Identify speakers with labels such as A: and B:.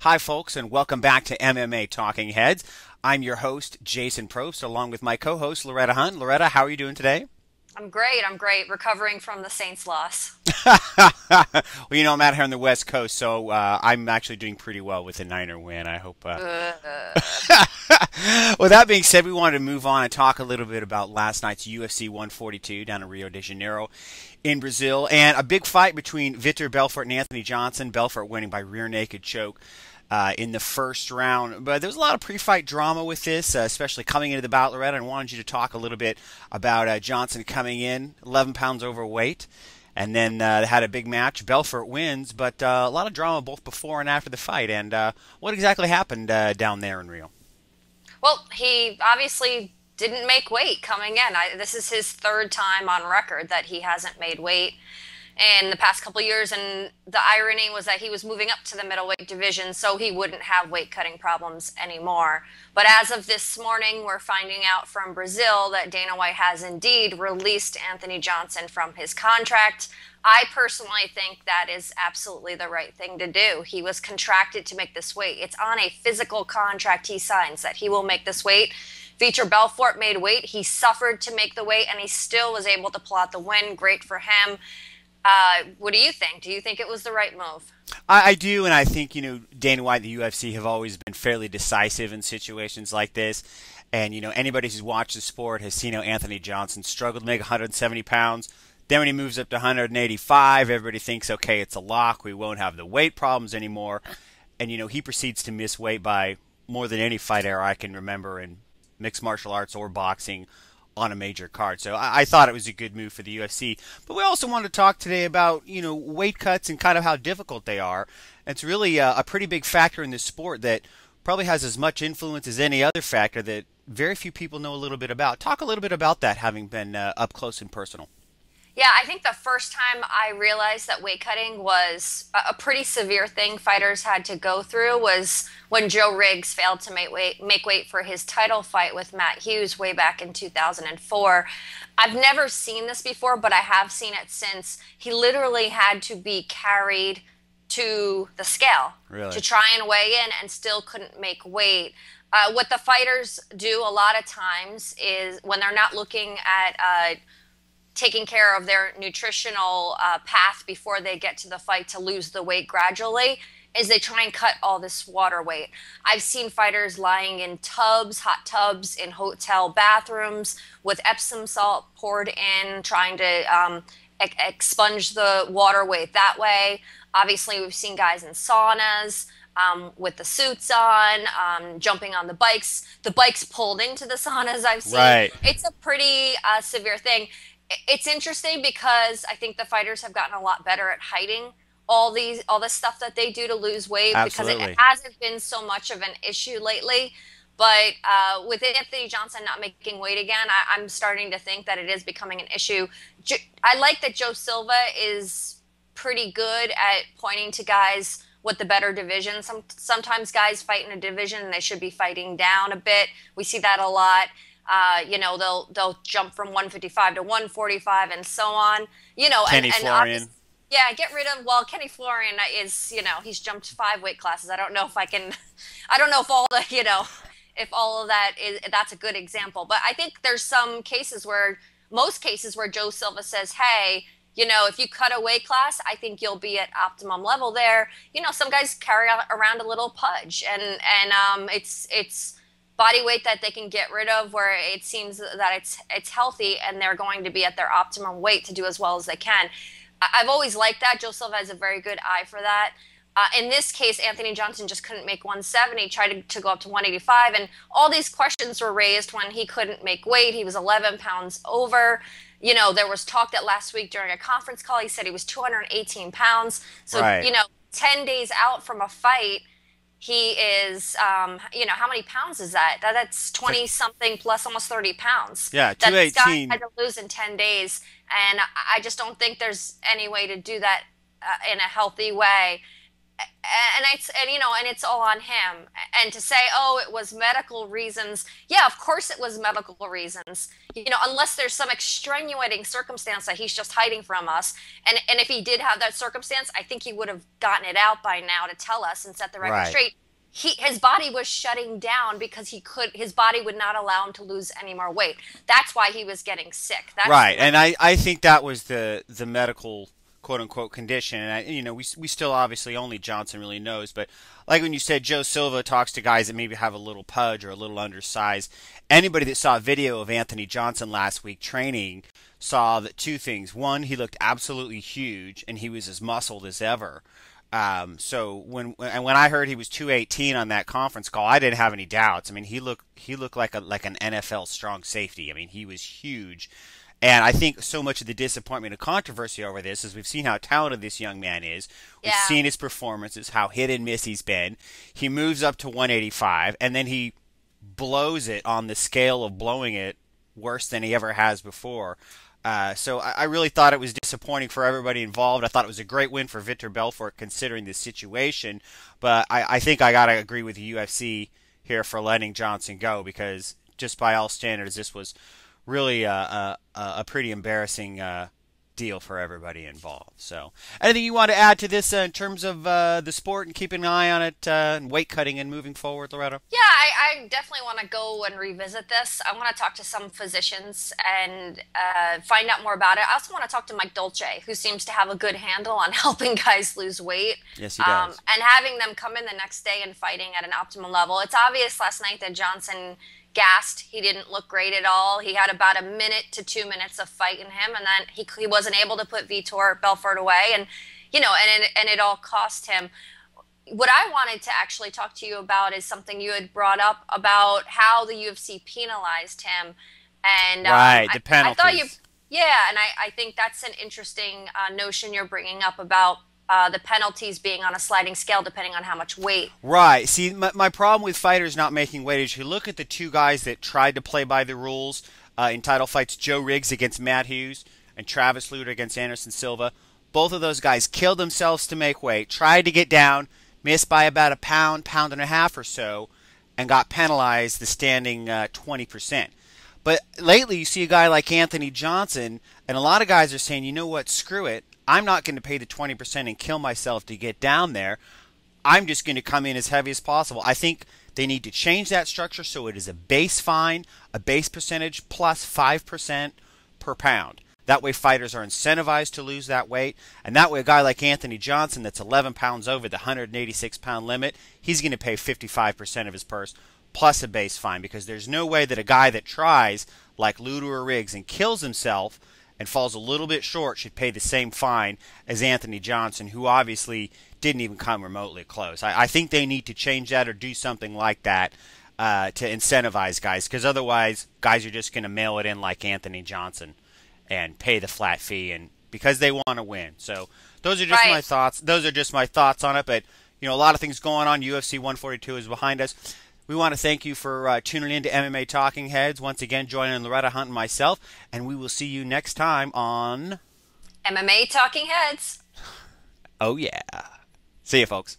A: Hi, folks, and welcome back to MMA Talking Heads. I'm your host, Jason Probst, along with my co-host, Loretta Hunt. Loretta, how are you doing today?
B: I'm great. I'm great. Recovering from the Saints loss.
A: Well, I'm out here on the West Coast, so I'm actually doing pretty well with the Niner win. I hope. Well, that being said, we wanted to move on and talk a little bit about last night's UFC 142 down in Rio de Janeiro in Brazil, and a big fight between Vitor Belfort and Anthony Johnson. Belfort winning by rear naked choke in the first round. But there was a lot of pre-fight drama with this, especially coming into the bout, Loretta. And I wanted you to talk a little bit about Johnson coming in 11 pounds overweight, and then they had a big match. Belfort wins, but a lot of drama both before and after the fight. And what exactly happened down there in Rio?
B: Well, he obviously didn't make weight coming in. This is his third time on record that he hasn't made weight in the past couple of years, and the irony was that he was moving up to the middleweight division so he wouldn't have weight cutting problems anymore. But as of this morning, we're finding out from Brazil that Dana White has indeed released Anthony Johnson from his contract. I personally think that is absolutely the right thing to do. He was contracted to make this weight. It's on a physical contract he signs that he will make this weight. Vitor Belfort made weight. He suffered to make the weight, and he still was able to pull out the win. Great for him. What do you think? Do you think it was the right move?
A: I do, and I think, Dana White and the UFC have always been fairly decisive in situations like this. And, anybody who's watched the sport has seen how Anthony Johnson struggled to make 170 pounds. Then when he moves up to 185, everybody thinks, okay, it's a lock. We won't have the weight problems anymore. And, he proceeds to miss weight by more than any fight era I can remember in mixed martial arts or boxing on a major card. So I thought it was a good move for the UFC. But we also want to talk today about, weight cuts and kind of how difficult they are. It's really a pretty big factor in this sport that probably has as much influence as any other factor that very few people know a little bit about. Talk a little bit about that, having been up close and personal.
B: Yeah, I think the first time I realized that weight cutting was a pretty severe thing fighters had to go through was when Joe Riggs failed to make weight for his title fight with Matt Hughes way back in 2004. I've never seen this before, but I have seen it since. He literally had to be carried to the scale to try and weigh in and still couldn't make weight. What the fighters do a lot of times is when they're not looking at taking care of their nutritional path before they get to the fight to lose the weight gradually, is they try and cut all this water weight. I've seen fighters lying in tubs, hot tubs, in hotel bathrooms with Epsom salt poured in, trying to expunge the water weight that way. Obviously, we've seen guys in saunas with the suits on, jumping on the bikes pulled into the saunas I've seen.
A: Right.
B: It's a pretty severe thing. It's interesting because I think the fighters have gotten a lot better at hiding all this stuff that they do to lose weight.
A: Absolutely.
B: Because it hasn't been so much of an issue lately. But with Anthony Johnson not making weight again, I'm starting to think that it is becoming an issue. I like that Joe Silva is pretty good at pointing to guys with the better division. Sometimes guys fight in a division and they should be fighting down a bit. We see that a lot. They'll jump from 155 to 145 and so on.
A: Kenny Florian.
B: Yeah, get rid of. Well, Kenny Florian is, he's jumped 5 weight classes. I don't know if if all of that that's a good example. But I think there's most cases where Joe Silva says, hey, if you cut a weight class, I think you'll be at optimum level there. Some guys carry around a little pudge, and it's body weight that they can get rid of where it seems that it's healthy and they're going to be at their optimum weight to do as well as they can. I've always liked that. Joe Silva has a very good eye for that. In this case, Anthony Johnson just couldn't make 170, tried to go up to 185, and all these questions were raised when he couldn't make weight. He was 11 pounds over. There was talk that last week during a conference call, he said he was 218 pounds. So,
A: Right.
B: 10 days out from a fight, he is, how many pounds is that? That's 20-something plus almost 30 pounds.
A: Yeah,
B: that this guy
A: 218.
B: had to lose in 10 days. And I just don't think there's any way to do that in a healthy way. and it's all on him. And to say, oh, it was medical reasons, yeah, of course it was medical reasons, unless there's some extenuating circumstance that he's just hiding from us. And if he did have that circumstance, I think he would have gotten it out by now to tell us and set the record
A: Right.
B: straight. His body was shutting down because his body would not allow him to lose any more weight. That's why he was getting sick.
A: Right, and I think that was the medical quote unquote condition, and we still obviously only Johnson really knows, but like when you said Joe Silva talks to guys that maybe have a little pudge or a little undersized. Anybody that saw a video of Anthony Johnson last week training saw that two things: one, he looked absolutely huge, and he was as muscled as ever. So when I heard he was 218 on that conference call, I didn't have any doubts. I mean, he looked like an NFL strong safety. I mean, he was huge. And I think so much of the disappointment and controversy over this is we've seen how talented this young man is. We've
B: Yeah.
A: seen his performances, how hit and miss he's been. He moves up to 185, and then he blows it on the scale of blowing it worse than he ever has before. So I really thought it was disappointing for everybody involved. I thought it was a great win for Vitor Belfort considering the situation. But I think I got to agree with the UFC here for letting Johnson go because just by all standards, this was really a pretty embarrassing deal for everybody involved. So, anything you want to add to this in terms of the sport and keeping an eye on it and weight cutting and moving forward, Loretta?
B: Yeah, I definitely want to go and revisit this. I want to talk to some physicians and find out more about it. I also want to talk to Mike Dolce, who seems to have a good handle on helping guys lose weight.
A: Yes, he does.
B: And having them come in the next day and fighting at an optimal level. It's obvious last night that Johnson gassed. He didn't look great at all. He had about a minute to 2 minutes of fight in him, and then he wasn't able to put Vitor Belfort away, and it all cost him. What I wanted to actually talk to you about is something you had brought up about how the UFC penalized him, and
A: Right, the
B: I thought
A: penalties.
B: yeah, and I think that's an interesting notion you're bringing up about the penalties being on a sliding scale depending on how much weight.
A: Right. See, my problem with fighters not making weight is you look at the two guys that tried to play by the rules in title fights, Joe Riggs against Matt Hughes and Travis Lutter against Anderson Silva. Both of those guys killed themselves to make weight, tried to get down, missed by about a pound, pound and a half or so, and got penalized the standing 20%. But lately, you see a guy like Anthony Johnson, and a lot of guys are saying, you know what, screw it. I'm not going to pay the 20% and kill myself to get down there. I'm just going to come in as heavy as possible. I think they need to change that structure so it is a base fine, a base percentage plus 5% per pound. That way fighters are incentivized to lose that weight. And that way a guy like Anthony Johnson that's 11 pounds over the 186-pound limit, he's going to pay 55% of his purse plus a base fine because there's no way that a guy that tries like Luder or Riggs and kills himself and falls a little bit short should pay the same fine as Anthony Johnson, who obviously didn't even come remotely close. I think they need to change that or do something like that to incentivize guys, because otherwise guys are just going to mail it in like Anthony Johnson and pay the flat fee, and because they want to win. So those are just
B: Right.
A: my thoughts. Those are just my thoughts on it. But a lot of things going on. UFC 142 is behind us. We want to thank you for tuning in to MMA Talking Heads. Once again, joining Loretta Hunt and myself, and we will see you next time on
B: MMA Talking Heads.
A: Oh Yeah. See you, folks.